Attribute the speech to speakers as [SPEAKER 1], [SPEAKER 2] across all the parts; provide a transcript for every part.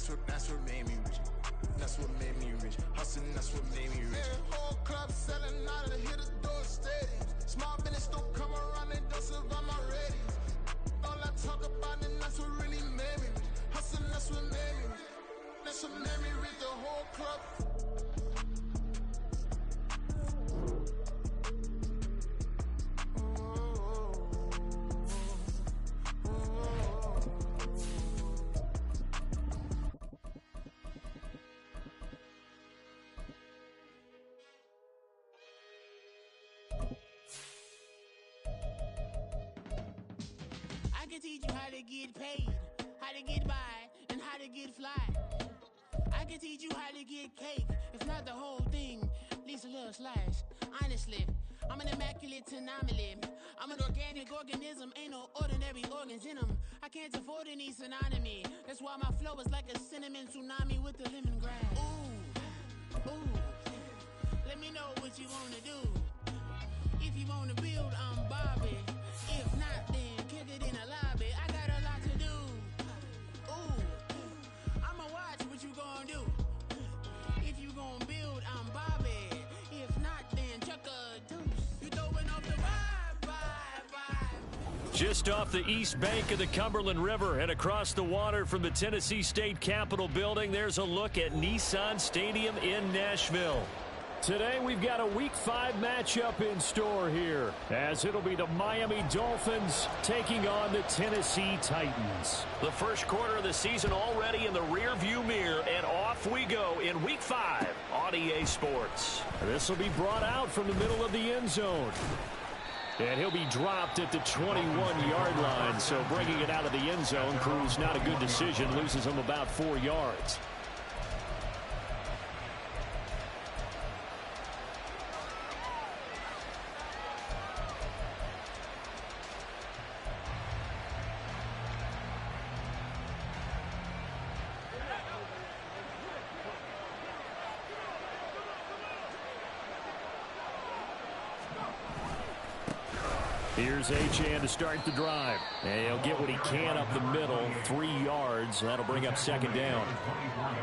[SPEAKER 1] that's what made me rich. That's what made me rich. Hustling, that's what made me rich. Whole club selling out of hit the door stadiums. Small business don't come around, they don't survive my ratings. All I talk about it, that's what really made me rich. Hustling, that's what made me rich. That's what made me rich, the whole club.
[SPEAKER 2] I can teach you how to get paid, how to get by, and how to get fly. I can teach you how to get cake, if not the whole thing, at least a little slice. Honestly, I'm an immaculate anomaly. I'm an organic organism, ain't no ordinary organs in them. I can't afford any synonymy. That's why my flow is like a cinnamon tsunami with the lemongrass. Ooh, ooh, let me know what you wanna do. If you wanna build, I'm Bobby. If not, then kick it in the lobby. I got a lot to do. Ooh, I'ma watch what you gon' do. If you gon' build, I'm Bobby. If not, then chuck a deuce. You throwing off the vibe.
[SPEAKER 3] Just off the east bank of the Cumberland River and across the water from the Tennessee State Capitol building, there's a look at Nissan Stadium in Nashville. Today we've got a Week 5 matchup in store here, as it'll be the Miami Dolphins taking on the Tennessee Titans. The first quarter of the season already in the rearview mirror, and off we go in Week 5 on EA Sports. This will be brought out from the middle of the end zone. And he'll be dropped at the 21-yard line, so bringing it out of the end zone proves not a good decision, loses him about 4 yards. Here's Achane to start the drive. And he'll get what he can up the middle, 3 yards. That'll bring up second down.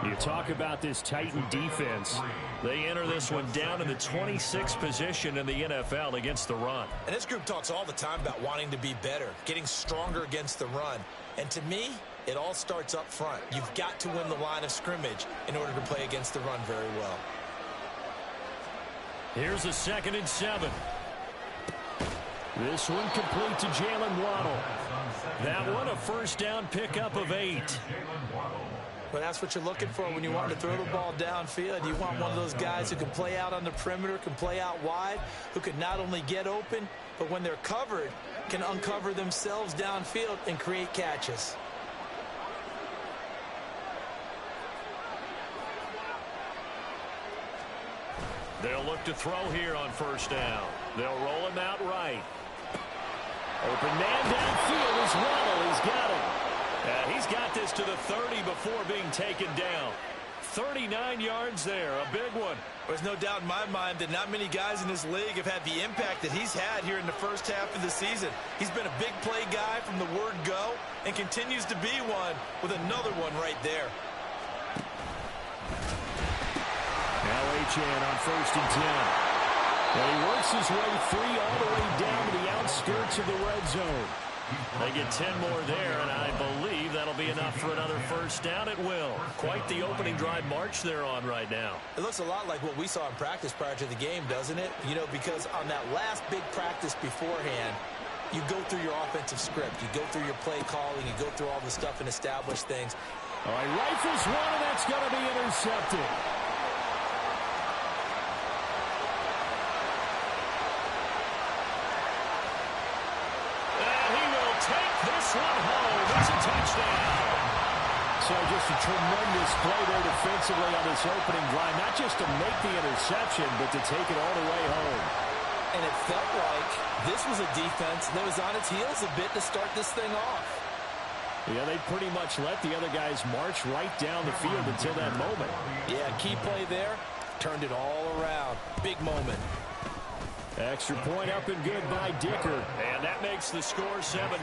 [SPEAKER 3] You talk about this Titan defense. They enter this one down in the 26th position in the NFL against the run.
[SPEAKER 4] And this group talks all the time about wanting to be better, getting stronger against the run. And to me, it all starts up front. You've got to win the line of scrimmage in order to play against the run very well.
[SPEAKER 3] Here's a 2nd and 7. This one complete to Jalen Waddle. That one a first down pickup of 8.
[SPEAKER 4] Well, that's what you're looking for when you want to throw the ball downfield. You want one of those guys who can play out on the perimeter, can play out wide, who can not only get open, but when they're covered, can uncover themselves downfield and create catches.
[SPEAKER 3] They'll look to throw here on first down. They'll roll him out right. Open man downfield is Waddle. He's got it. He's got this to the 30 before being taken down. 39 yards there, a big one.
[SPEAKER 4] There's no doubt in my mind that not many guys in this league have had the impact that he's had here in the first half of the season. He's been a big play guy from the word go and continues to be one with another one right there.
[SPEAKER 3] Now Achane on 1st and 10. And he works his way free all the way down to the outskirts of the red zone. They get 10 more there, and I believe that'll be enough for another first down. It will. Quite the opening drive march they're on right now.
[SPEAKER 4] It looks a lot like what we saw in practice prior to the game, doesn't it? You know, because on that last big practice beforehand, you go through your offensive script. You go through your play calling. You go through all the stuff and establish things.
[SPEAKER 3] All right, rifles one, and that's going to be intercepted. This one home. It's a touchdown. So just a tremendous play there defensively on this opening drive. Not just to make the interception, but to take it all the way home.
[SPEAKER 4] And it felt like this was a defense that was on its heels a bit to start this thing off.
[SPEAKER 3] Yeah, they pretty much let the other guys march right down the field until that moment.
[SPEAKER 4] Yeah, key play there. Turned it all around. Big moment.
[SPEAKER 3] Extra point up and good by Dicker. And that makes the score 7-0.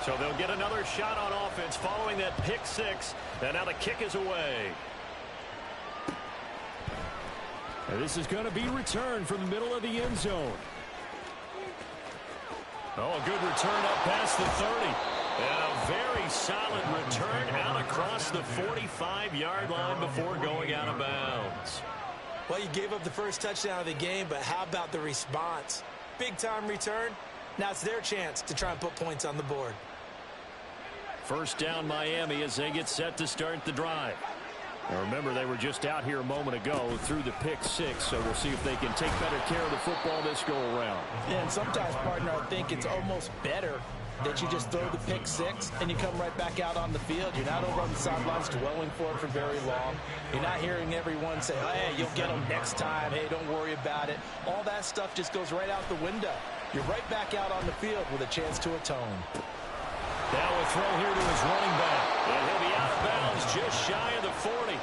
[SPEAKER 3] So they'll get another shot on offense following that pick six. And now the kick is away.
[SPEAKER 5] And this is going to be returned from the middle of the end zone.
[SPEAKER 3] Oh, a good return up past the 30. And a very solid return out across the 45-yard line before going out of bounds.
[SPEAKER 4] Well, you gave up the first touchdown of the game, but how about the response? Big-time return. Now it's their chance to try and put points on the board.
[SPEAKER 3] First down Miami as they get set to start the drive.
[SPEAKER 5] Now remember, they were just out here a moment ago through the pick six, so we'll see if they can take better care of the football this go around.
[SPEAKER 4] Yeah, and sometimes, partner, I think it's almost better that you just throw the pick six and you come right back out on the field. You're not over on the sidelines dwelling for it for very long. You're not hearing everyone say, hey, you'll get them next time. Hey, don't worry about it. All that stuff just goes right out the window. You're right back out on the field with a chance to atone.
[SPEAKER 3] Now a throw here to his running back. And he'll be out of bounds just shy of the 40.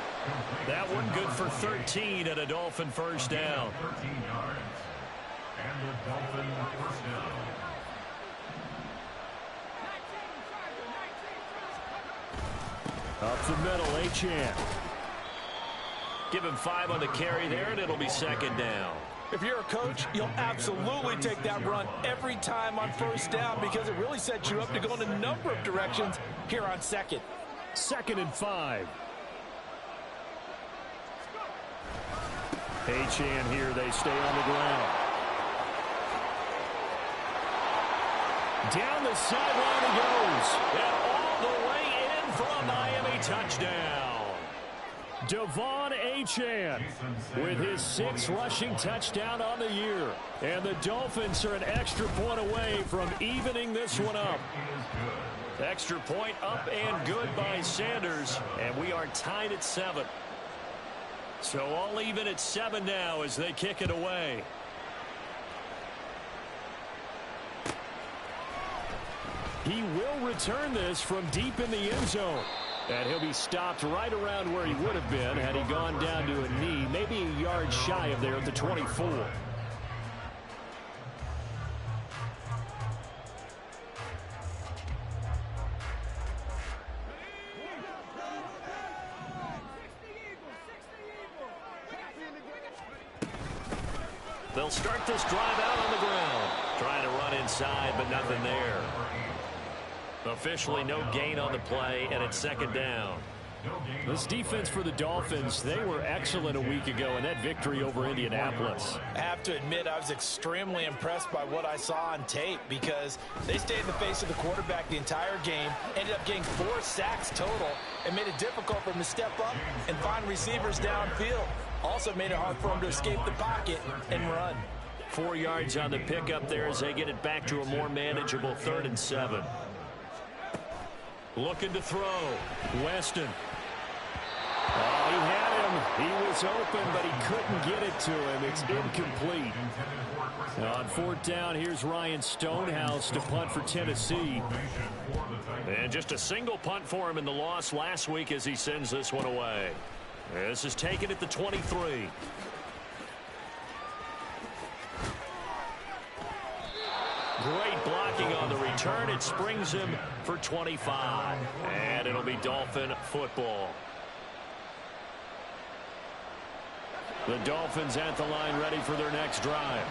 [SPEAKER 3] That one good for 13 and a Dolphin first down.
[SPEAKER 6] 13 yards. And the Dolphin first down.
[SPEAKER 5] Up the middle, Achane.
[SPEAKER 3] Give him 5 on the carry there, and it'll be second down.
[SPEAKER 4] If you're a coach, you'll absolutely take that run every time on first down because it really sets you up to go in a number of directions here on second.
[SPEAKER 5] 2nd and 5. Achane here, they stay on the ground. Down the sideline he goes.
[SPEAKER 3] And all the way in for a Miami touchdown.
[SPEAKER 5] Devon Achane with his 6th rushing touchdown on the year. And the Dolphins are an extra point away from evening this one up.
[SPEAKER 3] Extra point up and good by Sanders. And we are tied at 7. So all even at 7 now as they kick it away.
[SPEAKER 5] He will return this from deep in the end zone. And he'll be stopped right around where he would have been had he gone down to a knee, maybe a yard shy of there at the 24.
[SPEAKER 3] They'll start this drive out on the ground. Trying to run inside, but nothing there. Officially no gain on the play, and it's second down.
[SPEAKER 5] This defense for the Dolphins, they were excellent a week ago in that victory over Indianapolis.
[SPEAKER 4] I have to admit, I was extremely impressed by what I saw on tape because they stayed in the face of the quarterback the entire game, ended up getting 4 sacks total, and made it difficult for him to step up and find receivers downfield. Also made it hard for him to escape the pocket and run.
[SPEAKER 3] 4 yards on the pickup there as they get it back to a more manageable 3rd and 7. Looking to throw. Weston.
[SPEAKER 5] Oh, he had him. He was open, but he couldn't get it to him. It's incomplete. On 4th down, here's Ryan Stonehouse to punt for Tennessee.
[SPEAKER 3] And just a single punt for him in the loss last week as he sends this one away. This is taken at the 23. Great blocking on the return. It springs him for 25. And it'll be Dolphin football.
[SPEAKER 5] The Dolphins at the line ready for their next drive.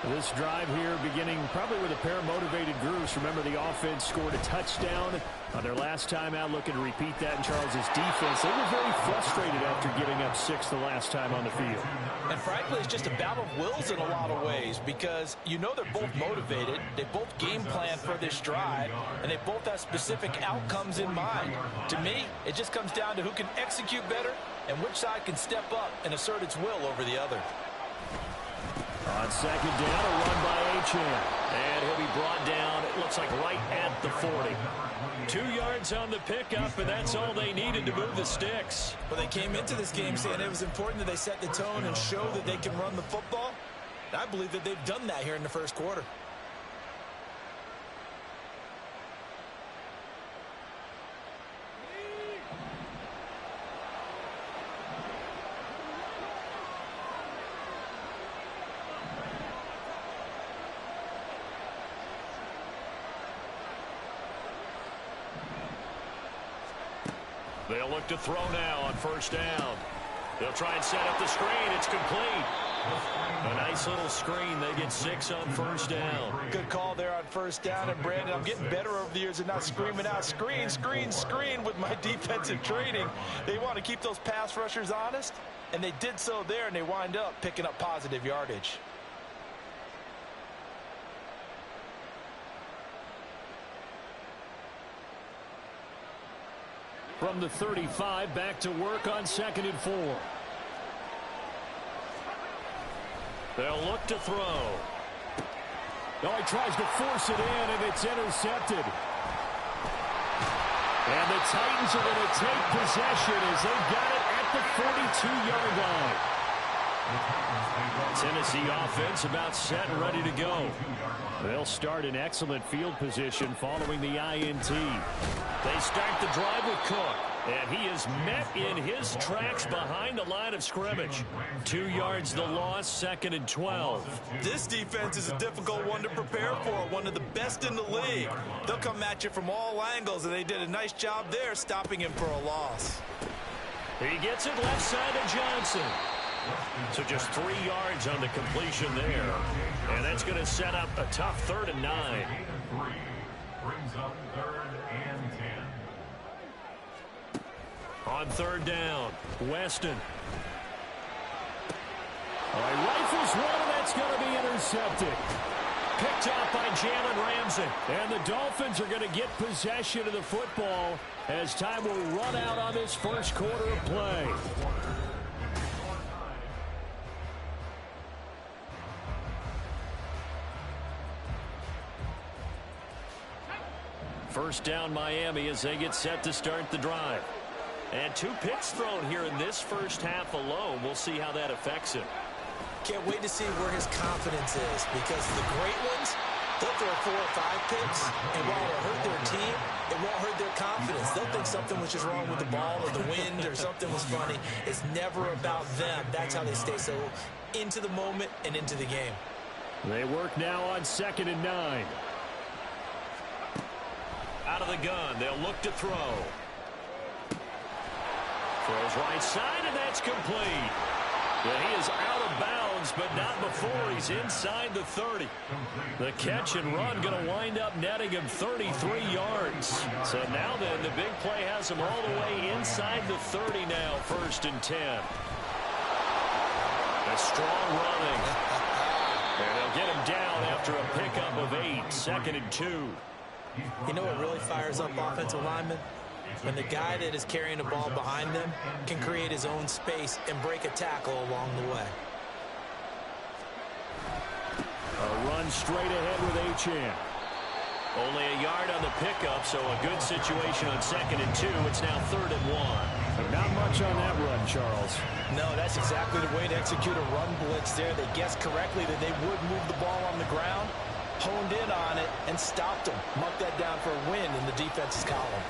[SPEAKER 5] This drive here beginning probably with a pair of motivated groups. Remember, the offense scored a touchdown on their last time out, looking to repeat that in Charles's defense. They were very frustrated after giving up 6 the last time on the field.
[SPEAKER 4] And frankly, it's just a battle of wills in a lot of ways because you know they're both motivated. They both game plan for this drive, and they both have specific outcomes in mind. To me, it just comes down to who can execute better and which side can step up and assert its will over the other.
[SPEAKER 5] On 2nd down, a run by Achane.
[SPEAKER 3] And he'll be brought down, it looks like right at the 40. 2 yards on the pickup, and that's all they needed to move the sticks.
[SPEAKER 4] Well, they came into this game saying it was important that they set the tone and show that they can run the football. I believe that they've done that here in the first quarter.
[SPEAKER 3] They'll look to throw now on first down. They'll try and set up the screen. It's complete. A nice little screen. They get 6 on first down.
[SPEAKER 4] Good call there on first down. And, Brandon, I'm getting better over the years and not screaming out, screen, screen, screen with my defensive training. They want to keep those pass rushers honest, and they did so there, and they wind up picking up positive yardage.
[SPEAKER 5] From the 35, back to work on 2nd and 4.
[SPEAKER 3] They'll look to throw.
[SPEAKER 5] Oh, he tries to force it in, and it's intercepted. And the Titans are going to take possession as they've got it at the 42-yard line.
[SPEAKER 3] Tennessee offense about set and ready to go.
[SPEAKER 5] They'll start in excellent field position following the INT.
[SPEAKER 3] They start the drive with Cook, and he is met in his tracks behind the line of scrimmage. 2 yards the loss, 2nd and 12.
[SPEAKER 4] This defense is a difficult one to prepare for, one of the best in the league. They'll come at you from all angles, and they did a nice job there stopping him for a loss.
[SPEAKER 3] He gets it left side of Johnson. So just 3 yards on the completion there. And that's going to set up a tough 3rd and 9.
[SPEAKER 6] Brings up 3rd and 10.
[SPEAKER 3] On 3rd down, Weston.
[SPEAKER 5] All right, rifles one, and that's going to be intercepted.
[SPEAKER 3] Picked up by Jalen Ramsey.
[SPEAKER 5] And the Dolphins are going to get possession of the football as time will run out on this first quarter of play.
[SPEAKER 3] First down Miami as they get set to start the drive. And 2 picks thrown here in this first half alone. We'll see how that affects him.
[SPEAKER 4] Can't wait to see where his confidence is, because the great ones, they'll throw 4 or 5 picks, and while it'll hurt their team, it won't hurt their confidence. They'll think something was just wrong with the ball or the wind or something was funny. It's never about them. That's how they stay so into the moment and into the game.
[SPEAKER 5] They work now on 2nd and 9.
[SPEAKER 3] Out of the gun, they'll look to throw. Throws right side, and that's complete. Yeah, he is out of bounds, but not before he's inside the 30. The catch and run going to wind up netting him 33 yards. So now then, the big play has him all the way inside the 30 now, 1st and 10. A strong running. And they'll get him down after a pickup of 8, 2nd and 2.
[SPEAKER 4] You know what really fires up offensive linemen? When the guy that is carrying the ball behind them can create his own space and break a tackle along the way.
[SPEAKER 5] A run straight ahead with Achane.
[SPEAKER 3] Only a yard on the pickup, so a good situation on 2nd and 2. It's now 3rd and 1.
[SPEAKER 5] Not much on that run, Charles.
[SPEAKER 4] No, that's exactly the way to execute a run blitz there. They guessed correctly that they would move the ball on the ground, honed in on it, and stopped them. Mucked that down for a win in the defense's column.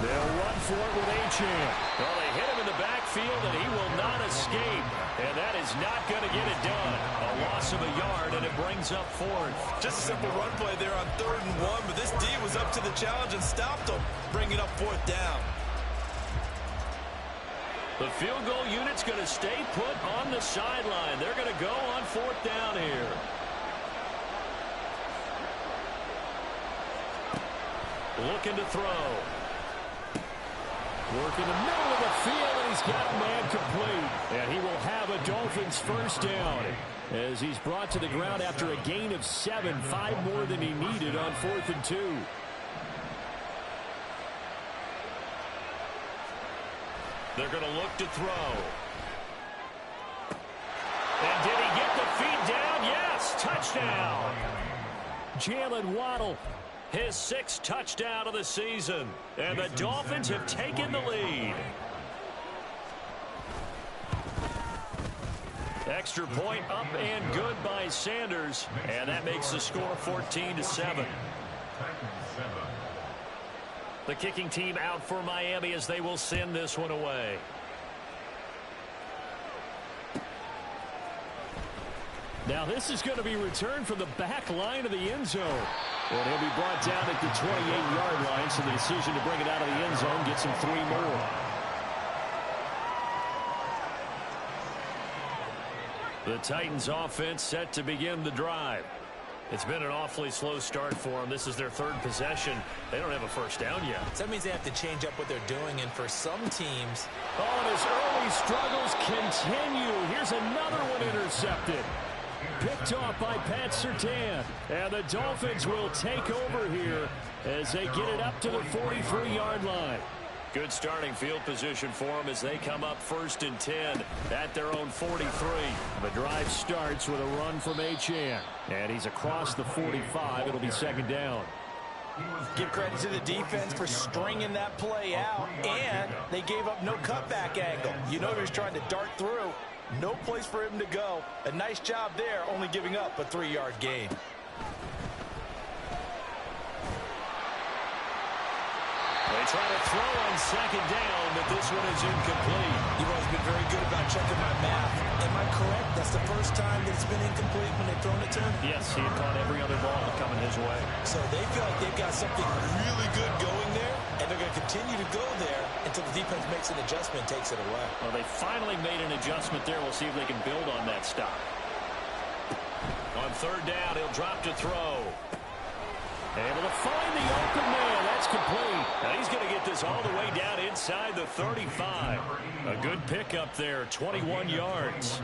[SPEAKER 5] They'll run for it with Achane.
[SPEAKER 3] Well, they hit him in the backfield, and he will not escape. And that is not going to get it done. A loss of a yard, and it brings up 4th.
[SPEAKER 4] Just a simple run play there on 3rd and 1, but this D was up to the challenge and stopped them, bringing up 4th down.
[SPEAKER 3] The field goal unit's going to stay put on the sideline. They're going to go on 4th down here. Looking to throw.
[SPEAKER 5] Work in the middle of the field, and he's got a man complete. And he will have a Dolphins first down as he's brought to the ground after a gain of 7, 5 more than he needed on 4th and 2.
[SPEAKER 3] They're going to look to throw. And did he get the feet down? Yes, touchdown.
[SPEAKER 5] Jalen Waddle.
[SPEAKER 3] His 6th touchdown of the season. And the Dolphins have taken the lead. Extra point up and good by Sanders. And that makes the score 14-7. The kicking team out for Miami as they will send this one away.
[SPEAKER 5] Now this is going to be returned from the back line of the end zone. And he'll be brought down at the 28-yard line, so the decision to bring it out of the end zone gets him 3 more.
[SPEAKER 3] The Titans offense set to begin the drive. It's been an awfully slow start for them. This is their third possession. They don't have a first down yet.
[SPEAKER 4] So that means they have to change up what they're doing, and for some teams...
[SPEAKER 3] Oh, and his early struggles continue. Here's another one intercepted. Picked off by Pat Surtain. And the Dolphins will take over here as they get it up to the 43-yard line. Good starting field position for them as they come up 1st and 10 at their own 43. The drive starts with a run from Achane. And he's across the 45. It'll be 2nd down.
[SPEAKER 4] Give credit to the defense for stringing that play out, and they gave up no cutback angle. You know, he was trying to dart through. No place for him to go. A nice job there, only giving up a 3-yard gain.
[SPEAKER 3] They try to throw on 2nd down, but this one is incomplete.
[SPEAKER 4] You've always been very good about checking my math. Am I correct? That's the first time that it's been incomplete when they've thrown it to him?
[SPEAKER 3] Yes, he had caught every other ball coming his way.
[SPEAKER 4] So they feel like they've got something really good going there, and they're going to continue to go there until the defense makes an adjustment and takes it away.
[SPEAKER 3] Well, they finally made an adjustment there. We'll see if they can build on that stop. On 3rd down, he'll drop to throw. Able to find the open man. That's complete. Now he's going to get this all the way down inside the 35. A good pickup there, 21 yards.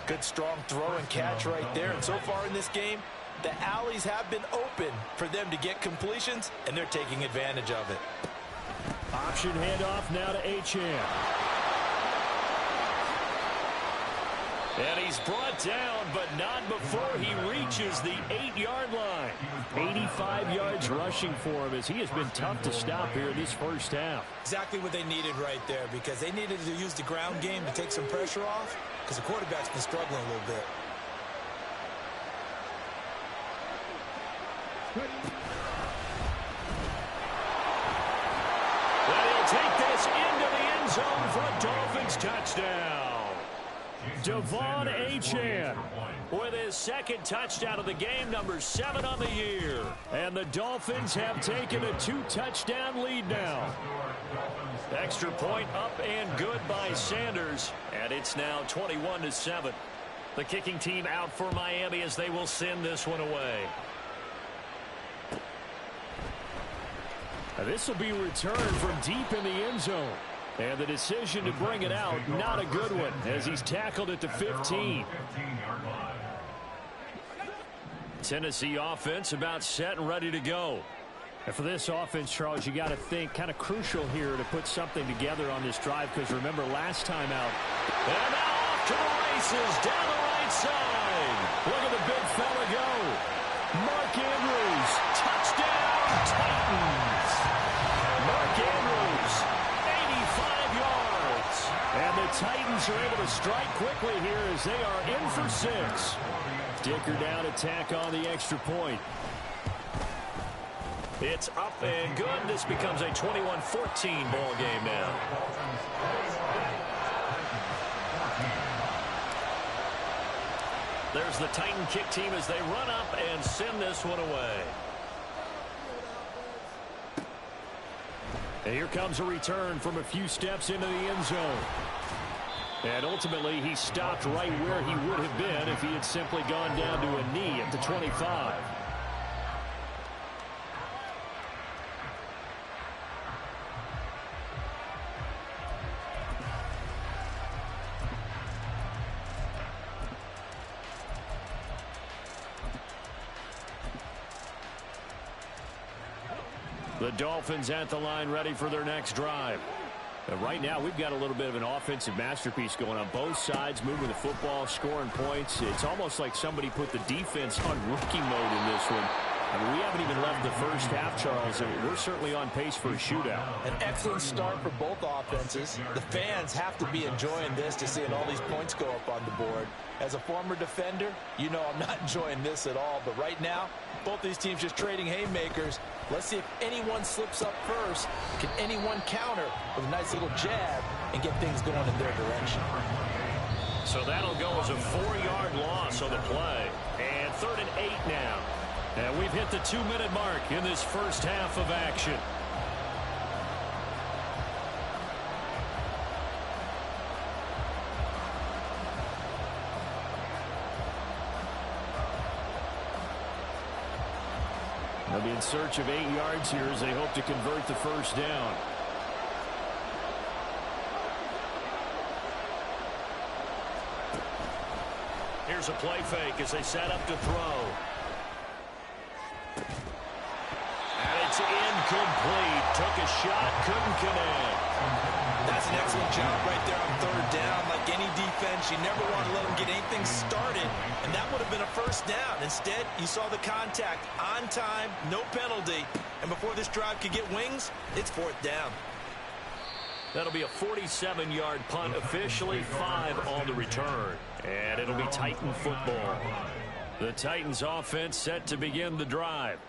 [SPEAKER 4] Good strong throw and catch right there. And so far in this game, the alleys have been open for them to get completions, and they're taking advantage of it.
[SPEAKER 5] Option handoff now to Achane.
[SPEAKER 3] And he's brought down, but not before he reaches the 8-yard line.
[SPEAKER 5] 85 yards rushing for him as he has been tough to stop here in this first half.
[SPEAKER 4] Exactly what they needed right there, because they needed to use the ground game to take some pressure off, because the quarterback's been struggling a little bit.
[SPEAKER 3] And he'll take this into the end zone for a Dolphins touchdown.
[SPEAKER 5] Devon Achane
[SPEAKER 3] with his 2nd touchdown of the game, number 7 on the year.
[SPEAKER 5] And the Dolphins have taken a 2-touchdown lead now.
[SPEAKER 3] Extra point up and good by Sanders. And it's now 21-7. The kicking team out for Miami as they will send this one away.
[SPEAKER 5] This will be returned from deep in the end zone. And the decision to bring it out, not a good one, as he's tackled at the 15.
[SPEAKER 3] Tennessee offense about set and ready to go.
[SPEAKER 5] And for this offense, Charles, you got to think kind of crucial here to put something together on this drive, because remember last time out.
[SPEAKER 3] And now off to the races down the right side.
[SPEAKER 5] Look at the big fella go. Mark Andrews, touchdown Titans.
[SPEAKER 3] Mark Andrews, 85 yards.
[SPEAKER 5] And the Titans are able to strike quickly here as they are in for 6. Dicker down to tack on the extra point.
[SPEAKER 3] It's up and good. This becomes a 21-14 ball game now. There's the Titan kick team as they run up and send this one away.
[SPEAKER 5] And here comes a return from a few steps into the end zone. And ultimately, he stopped right where he would have been if he had simply gone down to a knee at the 25.
[SPEAKER 3] The Dolphins at the line ready for their next drive.
[SPEAKER 5] Right now, we've got a little bit of an offensive masterpiece going on. Both sides moving the football, scoring points. It's almost like somebody put the defense on rookie mode in this one. I mean, we haven't even left the first half, Charles, and we're certainly on pace for a shootout.
[SPEAKER 4] An excellent start for both offenses. The fans have to be enjoying this to seeing all these points go up on the board. As a former defender, you know I'm not enjoying this at all. But right now, both these teams just trading haymakers. Let's see if anyone slips up first. Can anyone counter with a nice little jab and get things going in their direction?
[SPEAKER 3] So that'll go as a 4-yard loss on the play. And 3rd and 8 now. And we've hit the 2-minute mark in this first half of action.
[SPEAKER 5] They'll be in search of 8 yards here as they hope to convert the first down. Here's a play fake as they set up to throw. And it's incomplete. Took a shot, couldn't connect.
[SPEAKER 4] That's an excellent job right there on third down. Like any defense, you never want to let them get anything started, and that would have been a first down. Instead, you saw the contact on time, no penalty, and before this drive could get wings, it's fourth down.
[SPEAKER 3] That'll be a 47-yard punt, officially 5 on the return. And it'll be Titan football. The Titans offense set to begin the drive.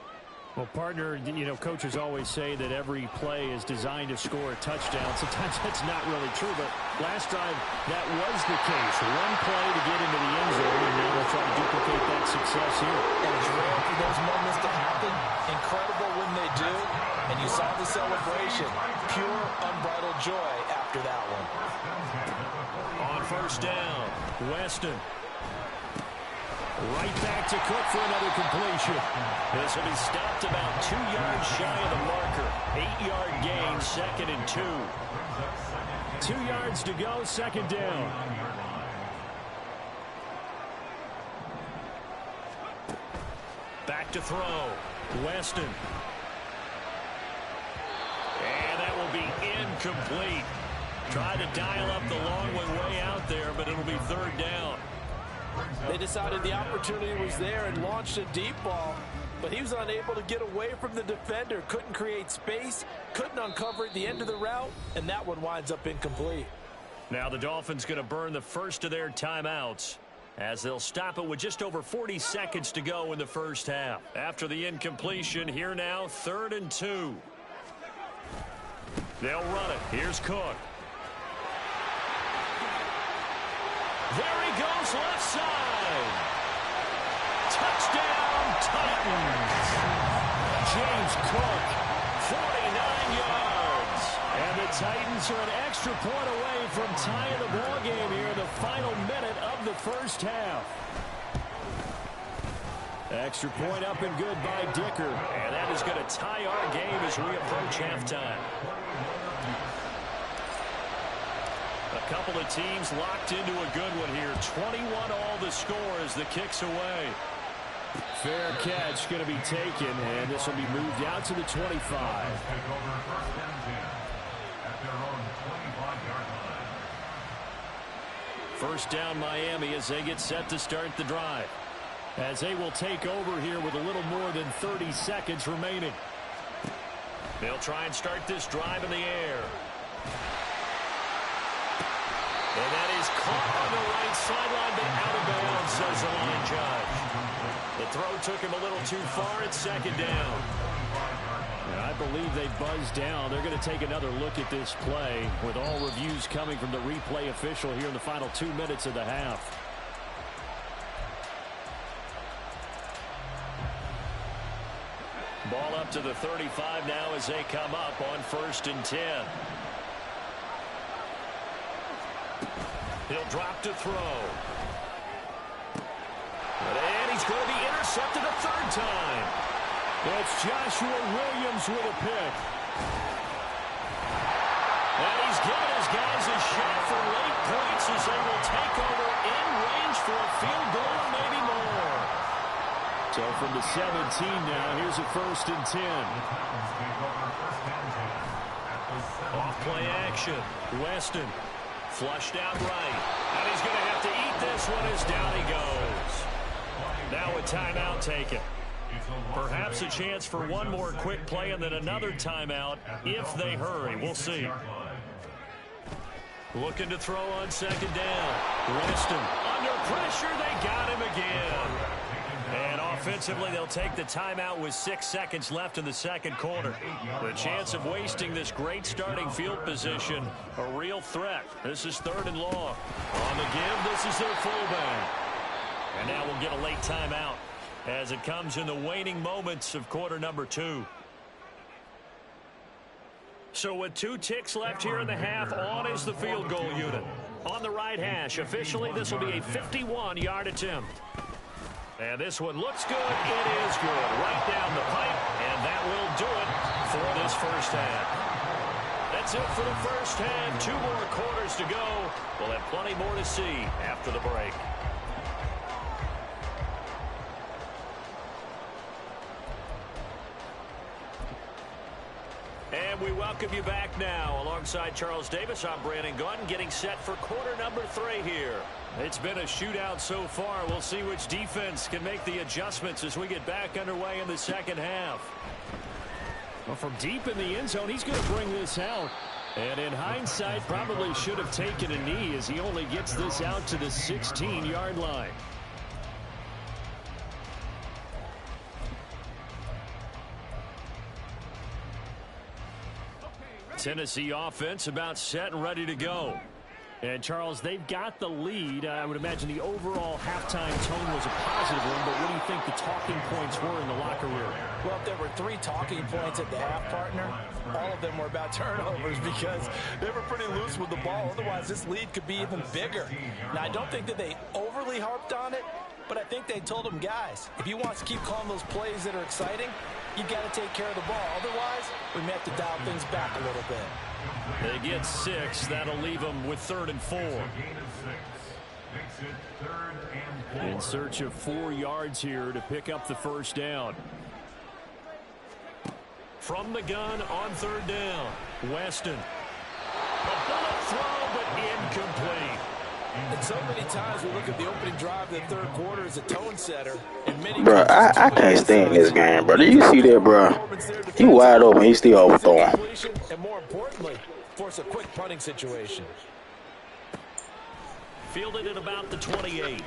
[SPEAKER 5] Well, partner, coaches always say that every play is designed to score a touchdown. Sometimes that's not really true, but last drive, that was the case. One play to get into the end zone, and now they'll try to duplicate that success here.
[SPEAKER 4] And it's rare for those moments to happen. Incredible when they do. And you saw the celebration. Pure, unbridled joy after that one.
[SPEAKER 3] On first down, Weston. Right back to Cook for another completion. This will be stopped about 2 yards shy of the marker. 8-yard gain, 2nd and 2.
[SPEAKER 5] 2 yards to go, second down.
[SPEAKER 3] Back to throw. Weston. And that will be incomplete. Tried to dial up the long one way out there, but it'll be third down.
[SPEAKER 4] They decided the opportunity was there and launched a deep ball, but he was unable to get away from the defender, couldn't create space, couldn't uncover at the end of the route, and that one winds up incomplete.
[SPEAKER 3] Now the Dolphins going to burn the first of their timeouts as they'll stop it with just over 40 seconds to go in the first half. After the incompletion, here now, 3rd and 2. They'll run it. Here's Cook. There he goes, left side. Touchdown, Titans. James Cook, 49 yards.
[SPEAKER 5] And the Titans are an extra point away from tying the ball game here in the final minute of the first half. Extra point up and good by Dicker.
[SPEAKER 3] And that is going to tie our game as we approach halftime. A couple of teams locked into a good one here. 21 all the score as the kick's away.
[SPEAKER 5] Fair catch going to be taken, and this will be moved out to the 25.
[SPEAKER 3] First down Miami as they get set to start the drive.
[SPEAKER 5] As they will take over here with a little more than 30 seconds remaining.
[SPEAKER 3] They'll try and start this drive in the air. And that is caught on the right sideline, but out of bounds, says the line judge. The throw took him a little too far. It's second down.
[SPEAKER 5] And I believe they buzzed down. They're going to take another look at this play with all reviews coming from the replay official here in the final 2 minutes of the half.
[SPEAKER 3] Ball up to the 35 now as they come up on 1st and 10. He'll drop to throw. And he's going to be intercepted a 3rd time.
[SPEAKER 5] It's Joshua Williams with a pick.
[SPEAKER 3] And he's giving his guys a shot for late points as they will take over in range for a field goal or maybe more.
[SPEAKER 5] So from the 17 now, here's a 1st and 10.
[SPEAKER 3] Off play action. Weston flushed out right. And he's going to have to eat this one as down he goes. Now a timeout taken. Perhaps a chance for one more quick play and then another timeout if they hurry. We'll see. Looking to throw on 2nd down. Weston under pressure. They got him again. And offensively, they'll take the timeout with 6 seconds left in the 2nd quarter. The chance of wasting this great starting field position, a real threat. This is 3rd and long. On the give, this is their fullback. And now we'll get a late timeout as it comes in the waning moments of quarter number 2. So with 2 ticks left here in the half, on is the field goal unit. On the right hash, officially this will be a 51-yard attempt. And this one looks good. It is good. Right down the pipe, and that will do it for this first half. That's it for the first half. 2 more quarters to go. We'll have plenty more to see after the break. And we welcome you back now. Alongside Charles Davis, I'm Brandon Gunn, getting set for quarter number 3 here. It's been a shootout so far. We'll see which defense can make the adjustments as we get back underway in the second half. Well, from deep in the end zone, he's going to bring this out. And in hindsight, probably should have taken a knee as he only gets this out to the 16-yard line. Tennessee offense about set and ready to go. And, Charles, they've got the lead. I would imagine the overall halftime tone was a positive one, but what do you think the talking points were in the locker room?
[SPEAKER 4] Well, if there were 3 talking points at the half, partner, all of them were about turnovers because they were pretty loose with the ball. Otherwise, this lead could be even bigger. Now, I don't think that they overly harped on it, but I think they told them, guys, if you want to keep calling those plays that are exciting, you've got to take care of the ball. Otherwise, we may have to dial things back a little bit.
[SPEAKER 3] They get 6. That'll leave them with 3rd and 4. In search of 4 yards here to pick up the first down. From the gun on 3rd down, Weston. A bullet throw, but incomplete.
[SPEAKER 4] And so many times we look at the opening drive of the 3rd quarter as a tone setter.
[SPEAKER 7] Bro, I can't stand this game, bro. Do you see that, bro? He wide open. He still overthrowing.
[SPEAKER 4] And more importantly, force a quick punting situation.
[SPEAKER 3] Fielded at about the 28. Now a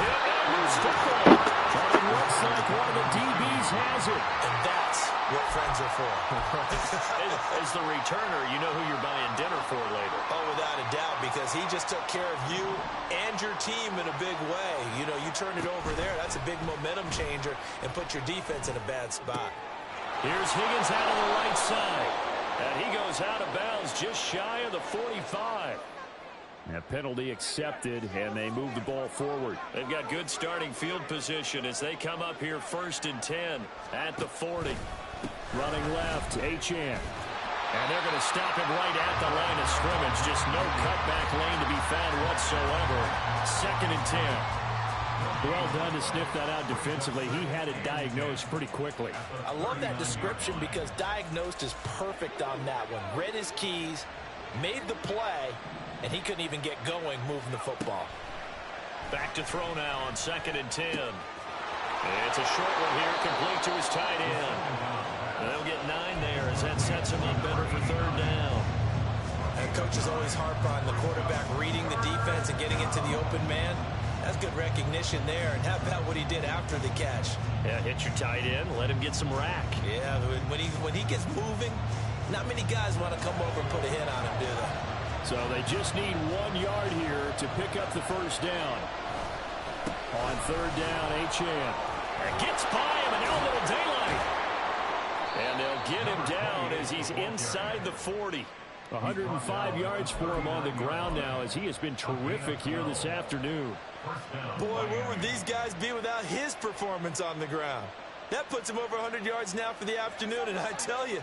[SPEAKER 3] hit and moves to goal. But it looks like one of the DBs has it.
[SPEAKER 4] And that's what friends are for.
[SPEAKER 3] As the returner, you know who you're buying dinner for later.
[SPEAKER 4] Oh, without a doubt, because he just took care of you and your team in a big way. You know, you turn it over there, that's a big momentum changer, and put your defense in a bad spot.
[SPEAKER 3] Here's Higgins out on the right side. And he goes out of bounds just shy of the 45. A penalty accepted, and they move the ball forward. They've got good starting field position as they come up here 1st and 10 at the 40. Running left, Achane. And they're going to stop him right at the line of scrimmage. Just no cutback lane to be found whatsoever. 2nd and 10. Well done to sniff that out defensively. He had it diagnosed pretty quickly.
[SPEAKER 4] I love that description because diagnosed is perfect on that one. Read his keys, made the play, and he couldn't even get going moving the football.
[SPEAKER 3] Back to throw now on 2nd and 10. It's a short one here, complete to his tight end. They'll get 9 there as that sets him up better for 3rd down.
[SPEAKER 4] And coaches always harp on the quarterback reading the defense and getting into the open man. That's good recognition there. And how about what he did after the catch?
[SPEAKER 3] Yeah, hit your tight end, let him get some rack.
[SPEAKER 4] Yeah, when he gets moving, not many guys want to come over and put a hit on him, do they?
[SPEAKER 3] So they just need 1 yard here to pick up the first down. On 3rd down, Achane. Gets by him, and now a little daylight. And they'll get him down as he's inside the 40. 105 yards for him on the ground now as he has been terrific here this afternoon.
[SPEAKER 4] Boy, where would these guys be without his performance on the ground? That puts him over 100 yards now for the afternoon, and I tell you,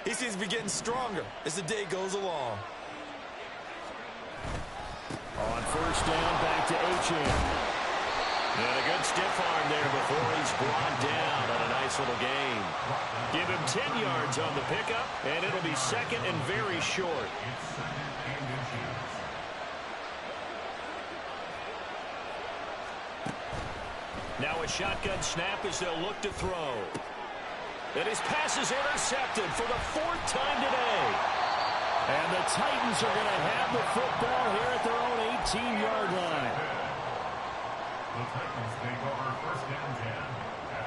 [SPEAKER 4] he seems to be getting stronger as the day goes along.
[SPEAKER 3] On 1st down, back to Achane. And a good stiff arm there before he's brought down on a nice little gain. Give him 10 yards on the pickup, and it'll be 2nd and very short. Now a shotgun snap as they'll look to throw. And his pass is intercepted for the 4th time today. And the Titans are going to have the football here at their own 18-yard line.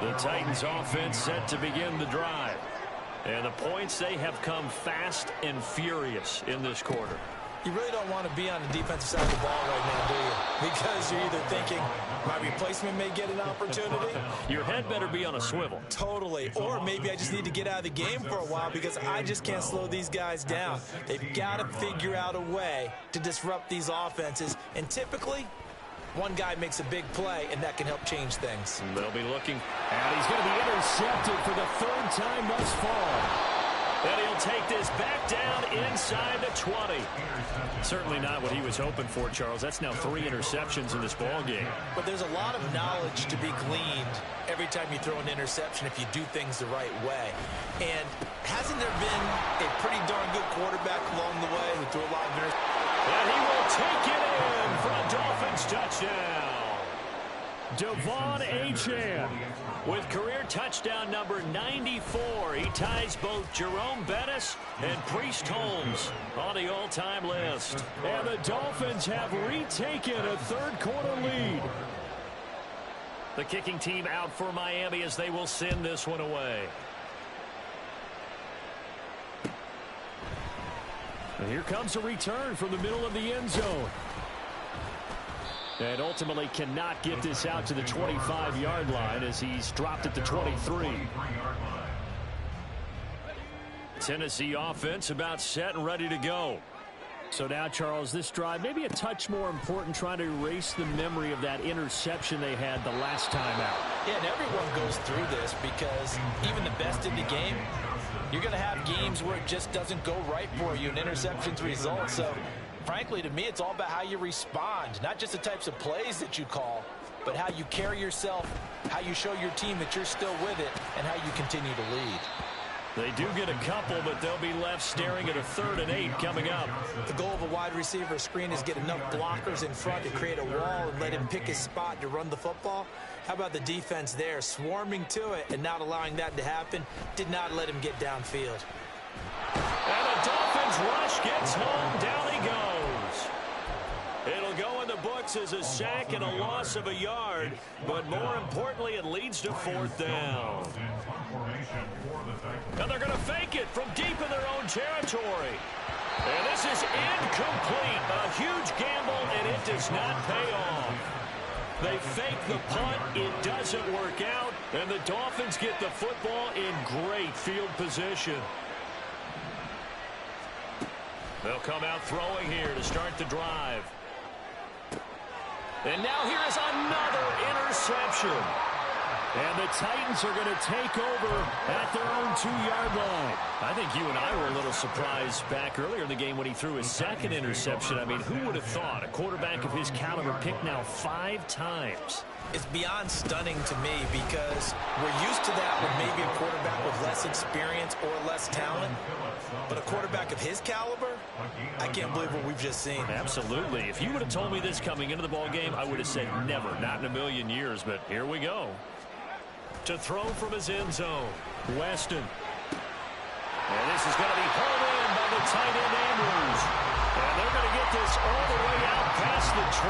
[SPEAKER 3] The Titans offense set to begin the drive. And the points, they have come fast and furious in this quarter.
[SPEAKER 4] You really don't want to be on the defensive side of the ball right now, do you? Because you're either thinking, my replacement may get an opportunity.
[SPEAKER 3] Your head better be on a swivel.
[SPEAKER 4] Totally. Or maybe I just need to get out of the game for a while because I just can't slow these guys down. They've got to figure out a way to disrupt these offenses. And typically, One guy makes a big play, and that can help change things.
[SPEAKER 5] And they'll be looking, and he's going to be intercepted for the third time thus far. And he'll take this back down inside the 20. Certainly not what he was hoping for, Charles. That's now 3 interceptions in this ball game.
[SPEAKER 4] But there's a lot of knowledge to be gleaned every time you throw an interception if you do things the right way. And hasn't there been a pretty darn good quarterback along the way who threw a lot of interceptions?
[SPEAKER 5] And he will take it in for a Dolphins touchdown. Devon Achane with career touchdown number 94. He ties both Jerome Bettis and Priest Holmes on the all-time list. And the Dolphins have retaken a third-quarter lead. The kicking team out for Miami as they will send this one away. And here comes a return from the middle of the end zone. And ultimately cannot get this out to the 25-yard line as he's dropped at the 23. Tennessee offense about set and ready to go. So now, Charles, this drive maybe a touch more important, trying to erase the memory of that interception they had the last time out.
[SPEAKER 4] Yeah, and everyone goes through this because even the best in the game, you're going to have games where it just doesn't go right for you, and interceptions result. So frankly, to me, it's all about how you respond, not just the types of plays that you call, but how you carry yourself, how you show your team that you're still with it, and how you continue to lead.
[SPEAKER 5] They do get a couple, but they'll be left staring at a 3rd and 8 coming up.
[SPEAKER 4] The goal of a wide receiver screen is get enough blockers in front to create a wall and let him pick his spot to run the football. How about the defense there, swarming to it and not allowing that to happen? Did not let him get downfield.
[SPEAKER 5] And the Dolphins rush gets home. Down he goes. It'll go in the books as a sack and a loss of a yard, but more importantly, it leads to 4th down. And they're going to fake it from deep in their own territory. And this is incomplete. A huge gamble, and it does not pay off. They fake the punt. It doesn't work out, and the Dolphins get the football in great field position. They'll come out throwing here to start the drive. And now here is another interception. And the Titans are going to take over at their own 2-yard line. I think you and I were a little surprised back earlier in the game when he threw his 2nd interception. I mean, who would have thought a quarterback of his caliber picked now 5 times?
[SPEAKER 4] It's beyond stunning to me because we're used to that with maybe a quarterback with less experience or less talent. But a quarterback of his caliber, I can't believe what we've just seen.
[SPEAKER 5] Absolutely. If you would have told me this coming into the ball game, I would have said never, not in a million years. But here we go. To throw from his end zone, Weston. And this is going to be hauled in by the tight end, Andrews. And they're going to get this all the way out past the 20.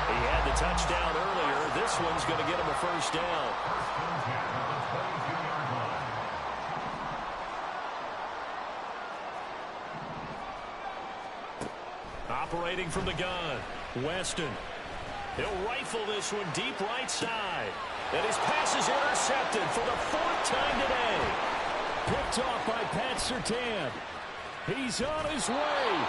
[SPEAKER 5] He had the touchdown earlier. This one's going to get him a 1st down. Operating from the gun, Weston. He'll rifle this one deep right side. And his pass is intercepted for the 4th time today. Picked off by Pat Surtain. He's on his way.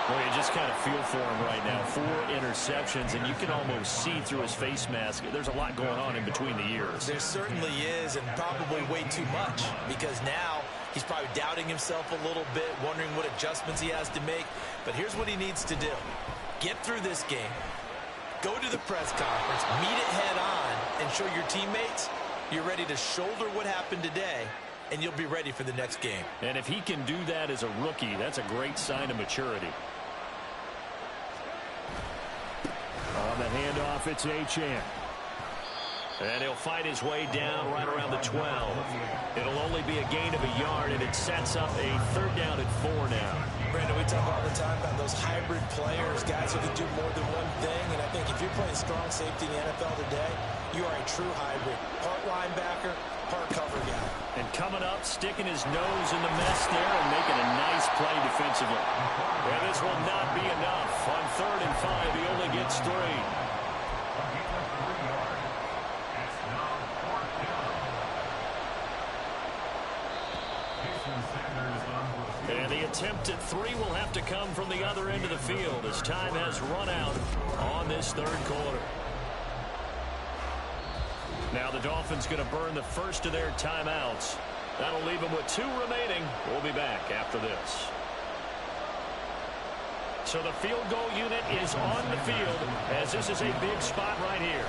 [SPEAKER 5] Well, you just kind of feel for him right now. 4 interceptions, and you can almost see through his face mask. There's a lot going on in between the ears.
[SPEAKER 4] There certainly is, and probably way too much, because now he's probably doubting himself a little bit, wondering what adjustments he has to make. But here's what he needs to do. Get through this game. Go to the press conference, meet it head on, and show your teammates you're ready to shoulder what happened today, and you'll be ready for the next game.
[SPEAKER 5] And if he can do that as a rookie, that's a great sign of maturity. On the handoff, it's Achane. And he'll fight his way down right around the 12. It'll only be a gain of a yard, and it sets up a 3rd down at 4 now.
[SPEAKER 4] Brandon, we talk all the time about those hybrid players, guys who can do more than one thing. And I think if you're playing strong safety in the NFL today, you are a true hybrid. Part linebacker, part cover guy.
[SPEAKER 5] And coming up, sticking his nose in the mess there and making a nice play defensively. And this will not be enough. On 3rd and 5, he only gets 3. And the attempt at 3 will have to come from the other end of the field as time has run out on this 3rd quarter.
[SPEAKER 3] Now the Dolphins going to burn the first of their timeouts. That'll leave them with 2 remaining. We'll be back after this. So the field goal unit is on the field as this is a big spot right here.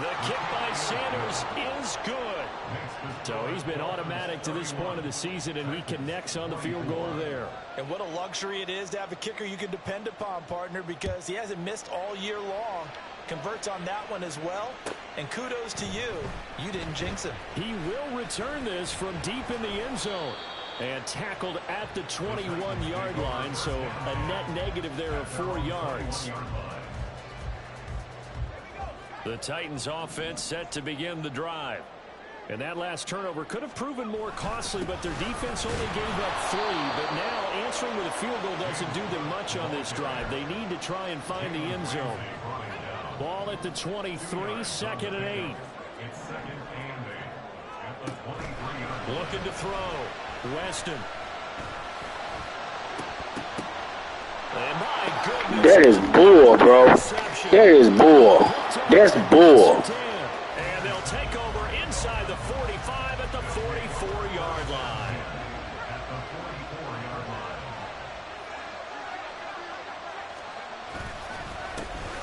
[SPEAKER 3] The kick by Sanders is good. So he's been automatic to this point of the season, and he connects on the field goal there.
[SPEAKER 4] And what a luxury it is to have a kicker you can depend upon, partner, because he hasn't missed all year long. Converts on that one as well. And kudos to you. You didn't jinx him.
[SPEAKER 3] He will return this from deep in the end zone. And tackled at the 21-yard line, so a net negative there of 4 yards. The Titans offense set to begin the drive. And that last turnover could have proven more costly, but their defense only gave up 3. But now answering with a field goal doesn't do them much on this drive. They need to try and find the end zone. Ball at the 23, second and 8. Looking to throw. Weston. And my goodness.
[SPEAKER 7] That is bull, bro. That is bull. That's bull.
[SPEAKER 3] And they'll take over inside the 45 at the 44-yard line.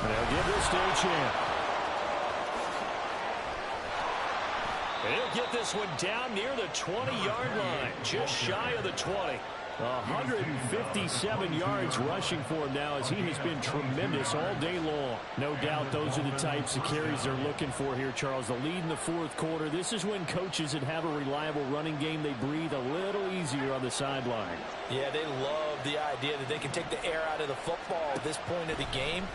[SPEAKER 3] They'll give this to Achane. He'll get this one down near the 20-yard line, just shy of the 20. 157 yards rushing for him now as he has been tremendous all day long. No doubt those are the types of carries they're looking for here, Charles. The lead in the 4th quarter. This is when coaches that have a reliable running game, they breathe a little easier on the sideline.
[SPEAKER 4] Yeah, they love the idea that they can take the air out of the football at this point of the game.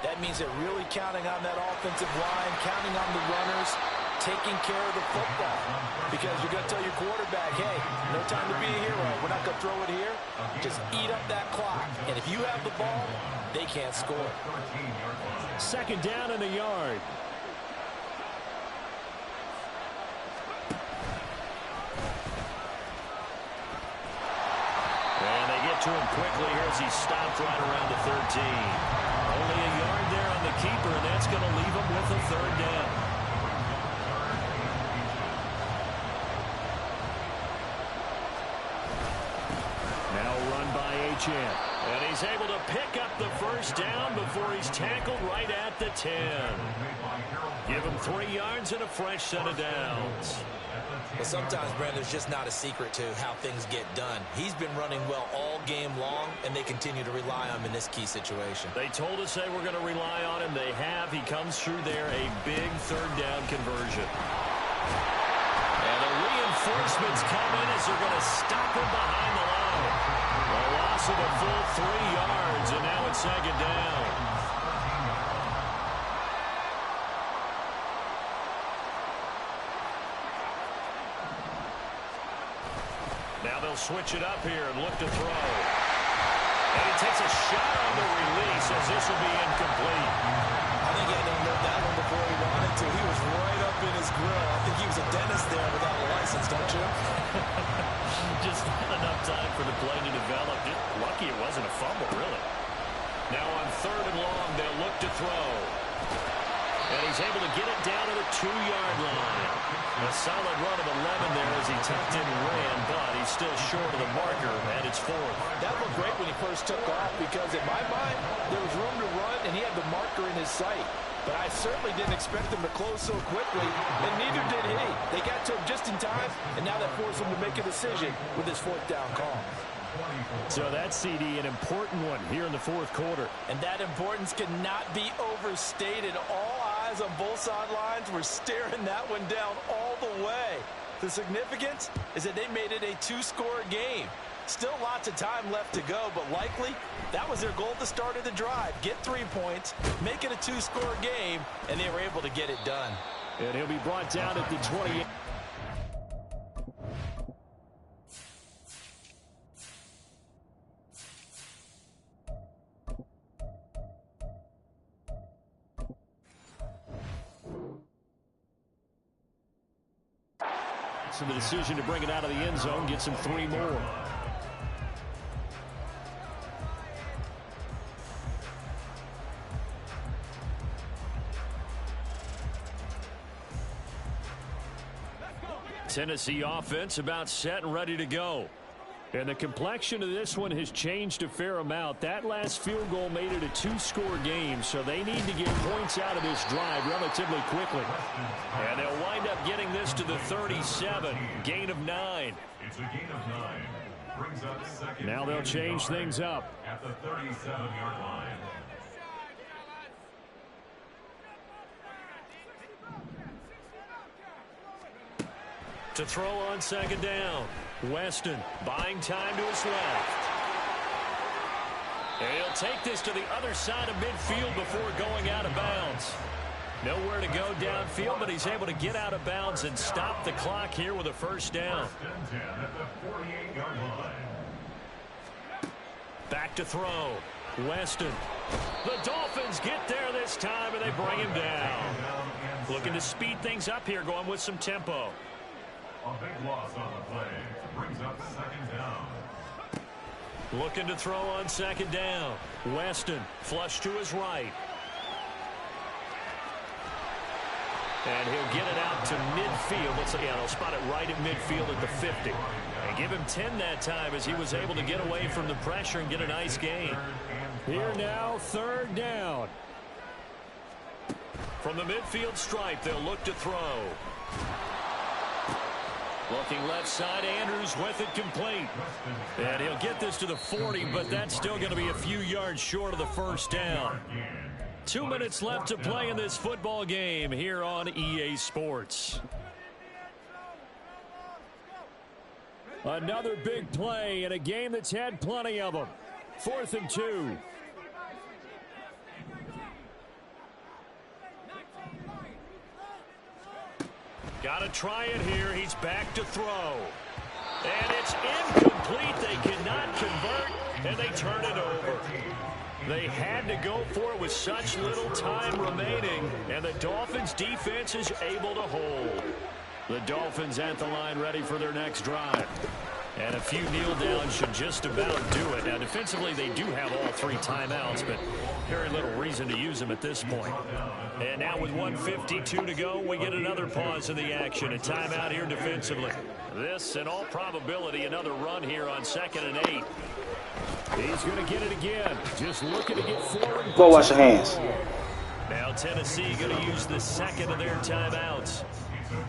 [SPEAKER 4] That means they're really counting on that offensive line, counting on the runners, taking care of the football. Because you're going to tell your quarterback, hey, no time to be a hero. We're not going to throw it here. Just eat up that clock. And if you have the ball, they can't score.
[SPEAKER 3] Second down in the yard. And they get to him quickly here as he stopped right around the 13. Only a yard there on the keeper, and that's going to leave him with a 3rd down. And he's able to pick up the first down before he's tackled right at the 10. Give him 3 yards and a fresh set of downs.
[SPEAKER 4] Well, sometimes, Brand, there's just not a secret to how things get done. He's been running well all game long, and they continue to rely on him in this key situation.
[SPEAKER 3] They told us they were going to rely on him. They have. He comes through there, a big 3rd down conversion. And the reinforcements come in as they're going to stop him behind the line. A loss of a full 3 yards, and now it's 2nd down. Now they'll switch it up here and look to throw. And he takes a shot on the release as this will be incomplete.
[SPEAKER 4] I think he had to unload that one before he wanted to. He was right up in his grill. I think he was a dentist there without a license, don't you?
[SPEAKER 3] Just not enough time for the play to develop. Just lucky it wasn't a fumble, really. Now on 3rd and long, they'll look to throw. And he's able to get it down to the 2-yard line. A solid run of 11 there as he tucked in and ran, but he's still short of the marker, and it's 4th.
[SPEAKER 4] That looked great when he first took off because, in my mind, there was room to run, and he had the marker in his sight. But I certainly didn't expect him to close so quickly, and neither did he. They got to him just in time, and now that forced him to make a decision with his 4th down call.
[SPEAKER 3] So that's, CD, an important one here in the 4th quarter.
[SPEAKER 4] And that importance cannot be overstated. All eyes on both sidelines were staring that one down all the way. The significance is that they made it a 2-score game. Still lots of time left to go, but likely that was their goal at the start of the drive. Get 3 points, make it a 2-score game, and they were able to get it done.
[SPEAKER 3] And he'll be brought down at the 28. So the decision to bring it out of the end zone gets him 3 more. Tennessee offense about set and ready to go. And the complexion of this one has changed a fair amount. That last field goal made it a two-score game, so they need to get points out of this drive relatively quickly. And they'll wind up getting this to the 37, gain of 9.
[SPEAKER 6] It's a gain of 9. Brings up second.
[SPEAKER 3] Now they'll change things up.
[SPEAKER 6] At the 37-yard line.
[SPEAKER 3] To throw on second down. Weston buying time to his left. And he'll take this to the other side of midfield before going out of bounds. Nowhere to go downfield, but he's able to get out of bounds and stop the clock here with a first down. Back to throw. Weston. The Dolphins get there this time, and they bring him down. Looking to speed things up here, going with some tempo.
[SPEAKER 6] A big loss on the play. Brings up second down.
[SPEAKER 3] Looking to throw on second down. Weston flush to his right. And he'll get it out to midfield. They'll spot it right at midfield at the 50. And give him 10 that time as he was able to get away from the pressure and get a nice gain.
[SPEAKER 5] Here now, third down.
[SPEAKER 3] From the midfield stripe, they'll look to throw. Looking left side, Andrews with it complete. And he'll get this to the 40, but that's still going to be a few yards short of the first down. 2 minutes left to play in this football game here on EA Sports.
[SPEAKER 5] Another big play in a game that's had plenty of them. 4th and 2.
[SPEAKER 3] Got to try it here. He's back to throw. And it's incomplete. They cannot convert, and they turn it over. They had to go for it with such little time remaining, and the Dolphins defense is able to hold. The Dolphins at the line ready for their next drive. And a few kneel downs should just about do it. Now, defensively, they do have all 3 timeouts, but very little reason to use them at this point. And now with 1:52 to go, we get another pause in the action. A timeout here defensively. This, in all probability, another run here on 2nd and 8.
[SPEAKER 5] He's going to get it again. Just looking to get forward.
[SPEAKER 7] Go wash your hands.
[SPEAKER 3] Now Tennessee going to use the second of their timeouts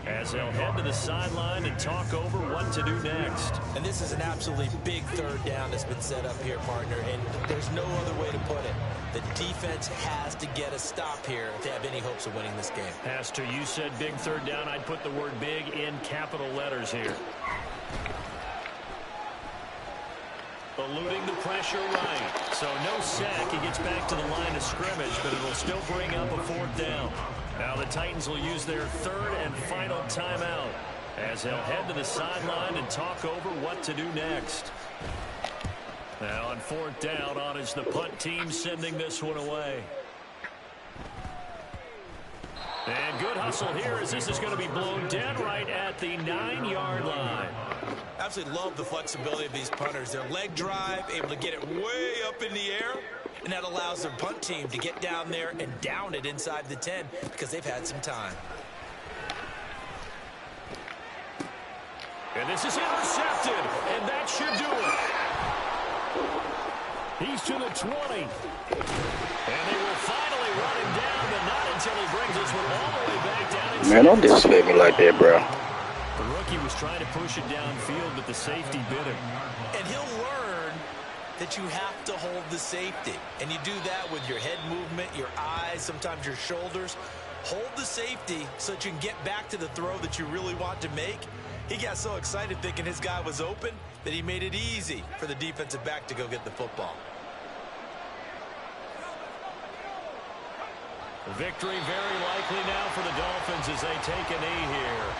[SPEAKER 3] as they'll head to the sideline and talk over what to do next.
[SPEAKER 4] And this is an absolutely big third down that's been set up here, partner, and there's no other way to put it. The defense has to get a stop here to have any hopes of winning this game.
[SPEAKER 3] Pastor, you said big third down. I'd put the word big in capital letters here. Eluding the pressure right. So no sack. He gets back to the line of scrimmage, but it'll still bring up a 4th down. Now the Titans will use their 3rd and final timeout as they'll head to the sideline and talk over what to do next. Now on 4th down, on is the punt team sending this one away. And good hustle here as this is going to be blown dead right at the 9-yard line.
[SPEAKER 4] Absolutely love the flexibility of these punters. Their leg drive, able to get it way up in the air, and that allows their punt team to get down there and down it inside the 10 because they've had some time.
[SPEAKER 3] And this is intercepted, and that should do it.
[SPEAKER 5] He's to the 20.
[SPEAKER 3] And they will finally run him down, but not until he brings this one all the way back down.
[SPEAKER 7] Man, don't disrespect me like that, bro.
[SPEAKER 3] The rookie was trying to push it downfield, but the safety bit him.
[SPEAKER 4] And he'll learn that you have to hold the safety. And you do that with your head movement, your eyes, sometimes your shoulders. Hold the safety so that you can get back to the throw that you really want to make. He got so excited thinking his guy was open that he made it easy for the defensive back to go get the football.
[SPEAKER 3] Victory very likely now for the Dolphins as they take a knee here.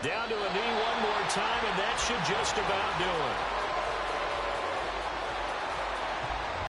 [SPEAKER 3] Down to a knee one more time, and that should just about do it.